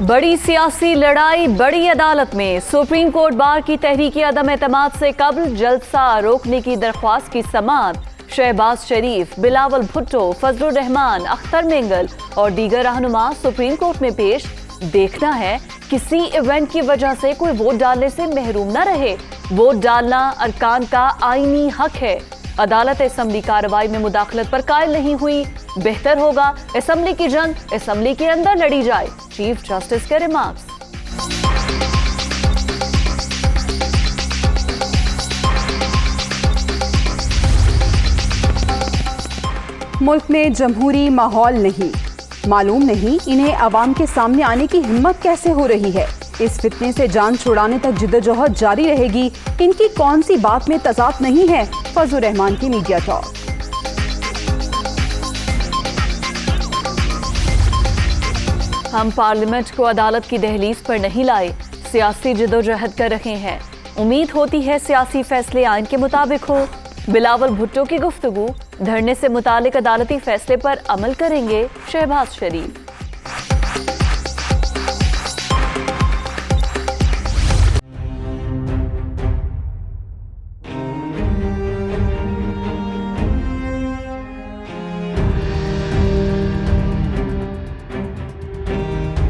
बड़ी सियासी लड़ाई बड़ी अदालत में। सुप्रीम कोर्ट बार की तहरीकी अदम एतमाद से कबल जलसा रोकने की दरख्वास्त की समाअत। शहबाज शरीफ, बिलावल भुट्टो, फजलुर रहमान, अख्तर मेंगल और दीगर रहनुमा सुप्रीम कोर्ट में पेश। देखना है किसी इवेंट की वजह से कोई वोट डालने से महरूम न रहे। वोट डालना अरकान का आईनी हक है। अदालत असम्बली कार्रवाई में मुदाखलत पर कायल नहीं हुई। बेहतर होगा असम्बली की जंग असम्बली के अंदर लड़ी जाए। चीफ जस्टिस के रिमार्क्स। मुल्क में जमहूरी माहौल नहीं, मालूम नहीं इन्हें अवाम के सामने आने की हिम्मत कैसे हो रही है। इस फितने से जान छुड़ाने तक जिद्दोजहद जारी रहेगी। इनकी कौन सी बात में तजाद नहीं है। फजलुर रहमान की मीडिया टॉक। हम पार्लियामेंट को अदालत की दहलीज पर नहीं लाए, सियासी जिद्दोजहद कर रहे हैं। उम्मीद होती है सियासी फैसले आइन के मुताबिक हो। बिलावल भुट्टो की गुफ्तगू, धरने से मुतालिक अदालती फैसले पर अमल करेंगे शहबाज शरीफ।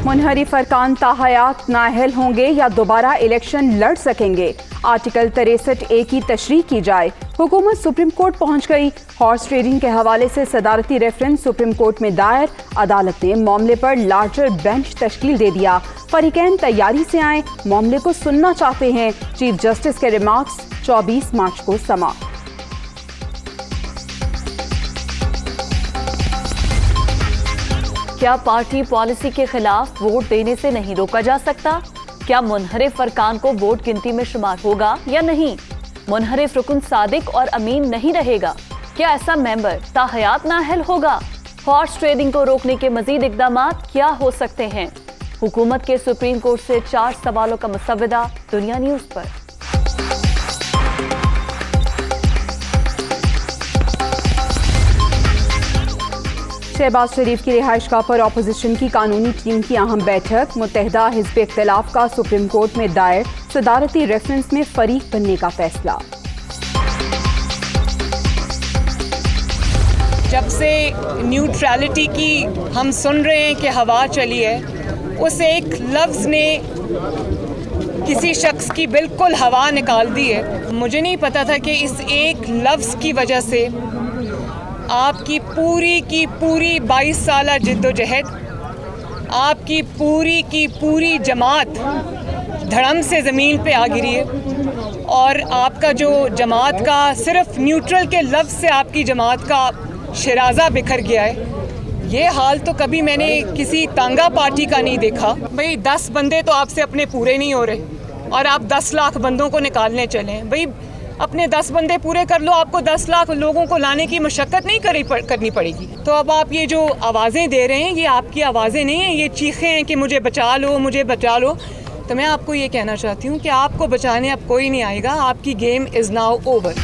मुनहरिफ अरकान ताहयात नाअहल होंगे या दोबारा इलेक्शन लड़ सकेंगे। आर्टिकल 63A की तशरीह की जाए। हुकूमत सुप्रीम कोर्ट पहुंच गई। हॉर्स ट्रेडिंग के हवाले से सदारती रेफरेंस सुप्रीम कोर्ट में दायर। अदालत ने मामले पर लार्जर बेंच तश्कील दे दिया। फरीकैन तैयारी से आए, मामले को सुनना चाहते हैं। चीफ जस्टिस के रिमार्क्स 24 मार्च को समाप्त। क्या पार्टी पॉलिसी के खिलाफ वोट देने से नहीं रोका जा सकता? क्या मुनहरिफ अरकान को वोट गिनती में शुमार होगा या नहीं? मुनहरिफ रुकन सादिक और अमीन नहीं रहेगा। क्या ऐसा मेंबर ताहयात नाअहल होगा? हॉर्स ट्रेडिंग को रोकने के मजीद इकदामात क्या हो सकते हैं? हुकूमत के सुप्रीम कोर्ट से 4 सवालों का मुसव्वदा दुनिया न्यूज पर। शहबाज शरीफ की रिहाइशगाह पर अपोजिशन की कानूनी टीम की अहम बैठक। मुत्तहिदा हिज़्ब इख्तिलाफ का सुप्रीम कोर्ट में दायर सदारती रेफरेंस में फरीक बनने का फैसला। जब से न्यूट्रलिटी की हम सुन रहे हैं कि हवा चली है, उस एक लफ्ज़ ने किसी शख्स की बिल्कुल हवा निकाल दी है। मुझे नहीं पता था कि इस एक लफ्ज़ की वजह से आपकी पूरी की पूरी 22 साला जिद्दोजहद, आपकी पूरी की पूरी जमात धड़म से ज़मीन पे आ गिरी है। और आपका जो जमात का सिर्फ न्यूट्रल के लफ्ज़ से आपकी जमात का शराजा बिखर गया है। ये हाल तो कभी मैंने किसी तांगा पार्टी का नहीं देखा। भाई 10 बंदे तो आपसे अपने पूरे नहीं हो रहे और आप 10 लाख बंदों को निकालने चले। भाई अपने 10 बंदे पूरे कर लो, आपको 10 लाख लोगों को लाने की मशक्क़त नहीं करनी पड़ेगी। तो अब आप ये जो आवाज़ें दे रहे हैं, ये आपकी आवाज़ें नहीं हैं, ये चीखें हैं कि मुझे बचा लो, मुझे बचा लो। तो मैं आपको ये कहना चाहती हूँ कि आपको बचाने अब कोई नहीं आएगा। आपकी game is now over.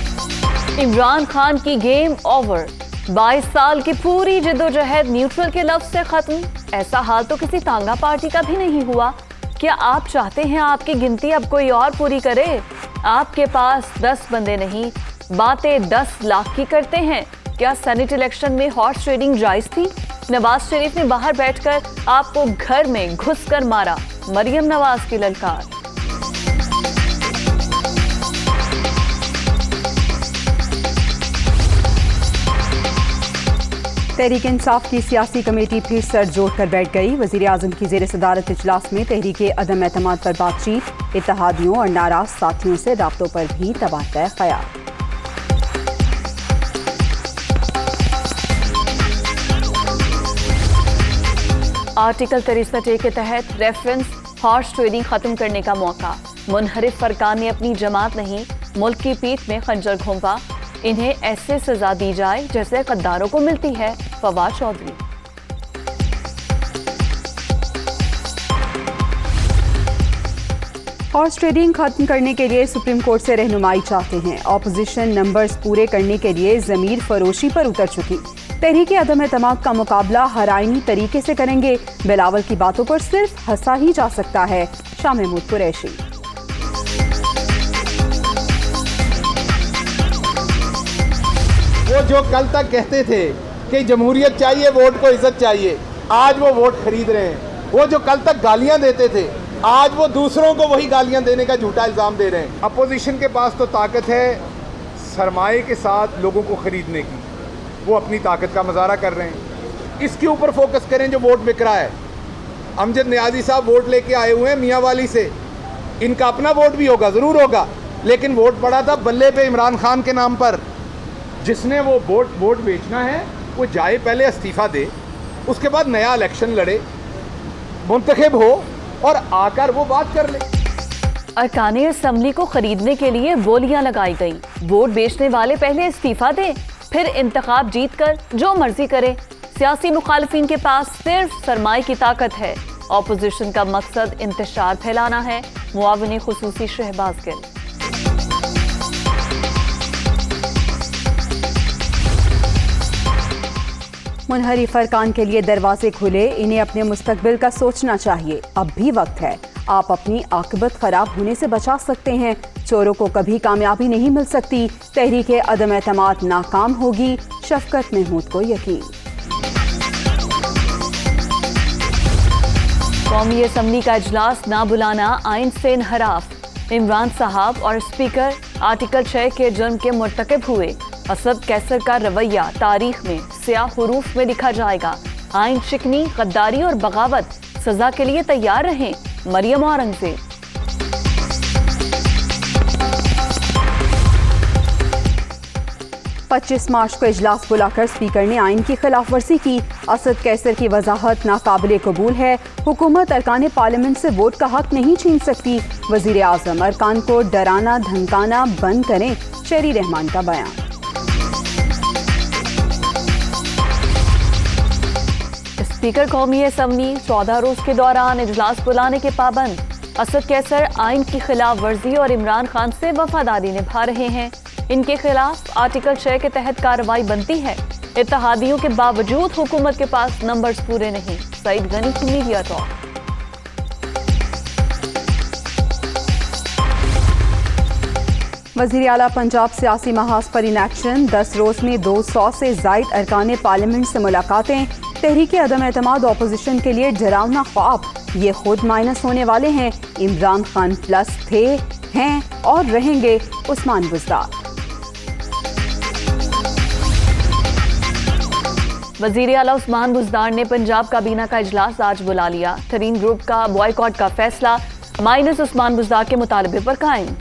Imran Khan की गेम ओवर। 22 साल की पूरी जिद्दोजहद न्यूट्रल के लफ्ज़ से ख़त्म। ऐसा हाल तो किसी तांगा पार्टी का भी नहीं हुआ। क्या आप चाहते हैं आपकी गिनती अब कोई और पूरी करे? आपके पास 10 बंदे नहीं, बातें 10 लाख की करते हैं। क्या सेनेट इलेक्शन में हॉर्स ट्रेडिंग जायज थी? नवाज शरीफ ने बाहर बैठकर आपको घर में घुसकर मारा। मरियम नवाज की ललकार। तहरीक इंसाफ की सियासी कमेटी फिर सर जोड़कर बैठ गई। वज़ीर आज़म की ज़ेर सदारत इजलास में तहरीके अदम एतमाद पर बातचीत। इत्तेहादियों और नाराज साथियों से राब्तों पर भी तबादला ख्याल। आर्टिकल 63A के तहत रेफरेंस हॉर्स ट्रेडिंग खत्म करने का मौका। मुनहरिफ फरकान ने अपनी जमात नहीं, मुल्क की पीठ में खंजर घोंपा। इन्हें ऐसे सजा दी जाए जैसे गद्दारों को मिलती है। फवाद चौधरी। हॉर्स ट्रेडिंग खत्म करने के लिए सुप्रीम कोर्ट से रहनुमाई चाहते हैं। ऑपोजिशन नंबर्स पूरे करने के लिए ज़मीर फरोशी पर उतर चुकी। तहरीक अदम एतमाद का मुकाबला हराइनी तरीके से करेंगे। बिलावल की बातों पर सिर्फ हंसा ही जा सकता है। शाह महमूद कुरैशी। वो जो कल तक कहते थे कि जमहूरियत चाहिए, वोट को इज्जत चाहिए, आज वो वोट खरीद रहे हैं। वो जो कल तक गालियां देते थे, आज वो दूसरों को वही गालियां देने का झूठा इल्ज़ाम दे रहे हैं। अपोजिशन के पास तो ताकत है सरमाए के साथ लोगों को ख़रीदने की, वो अपनी ताकत का मुजाहरा कर रहे हैं। इसके ऊपर फोकस करें जो वोट बिक रहा है। अमजद नियाज़ी साहब वोट लेके आए हुए हैं मियाँ वाली से, इनका अपना वोट भी होगा, ज़रूर होगा, लेकिन वोट पड़ा था बल्ले पे इमरान खान के नाम पर। जिसने वो वोट बेचना है वो जाए पहले इस्तीफ़ा दे, उसके बाद नया इलेक्शन लड़े, मुंतखब हो और आकर वो बात कर ले। अरकान असम्बली को खरीदने के लिए बोलियां लगाई गई। वोट बेचने वाले पहले इस्तीफा दे, फिर इंतखाब जीत कर जो मर्जी करे। सियासी मुखालिफिन के पास सिर्फ सरमाए की ताकत है। ऑपोजिशन का मकसद इंतशार फैलाना है। मुआविन खुसूसी शहबाज गिल। मुनहरिफ अरकान के लिए दरवाजे खुले, इन्हें अपने मुस्तकबिल का सोचना चाहिए। अब भी वक्त है, आप अपनी आकिबत खराब होने से बचा सकते हैं। चोरों को कभी कामयाबी नहीं मिल सकती। तहरीक अदम एतमाद नाकाम होगी, शफकत महमूद को यकीन। कौमी असम्बली का इजलास ना बुलाना आइन से इनहराफ। इमरान साहब और स्पीकर आर्टिकल 6 के जुर्म के मुर्तकब हुए। असद कैसर का रवैया तारीख में स्याह हुरूफ में लिखा जाएगा। आइन शिकनी, गद्दारी और बगावत सजा के लिए तैयार रहें। मरियम औरंगजेब। पच्चीस मार्च को इजलास बुलाकर स्पीकर ने आइन की खिलाफ वर्जी की। असद कैसर की वजाहत नाकाबिले कबूल है। हुकूमत अरकान पार्लियामेंट से वोट का हक नहीं छीन सकती। वजीर आजम अरकान को डराना धमकाना बंद करें, शेरी रहमान का बयान। स्पीकर कौमी असम्बली 14 रोज के दौरान इजलास बुलाने के पाबंद। असद कैसर आइन की खिलाफ वर्जी और इमरान खान से वफादारी निभा रहे हैं। इनके खिलाफ आर्टिकल 6 के तहत कार्रवाई बनती है। इत्तेहादियों के बावजूद हुकूमत के पास नंबर्स पूरे नहीं। सईद गनी की मीडिया टॉक। वज़ीर आला पंजाब सियासी महाज पर इनएक्शन। 10 रोज में 200 से जायद अरकान पार्लियामेंट से मुलाकातें। तहरीक अदम एतमाद ऑपोजिशन के लिए डरावना ख्वाब, ये खुद माइनस होने वाले हैं। इमरान खान प्लस थे, हैं और रहेंगे उस्मान बुज़दार। वजीर आला उस्मान बुज़दार ने पंजाब काबीना का इजलास आज बुला लिया। तरीन ग्रुप का बॉयकॉट का फैसला माइनस उस्मान बुज़दार के मुतालबे पर कायम।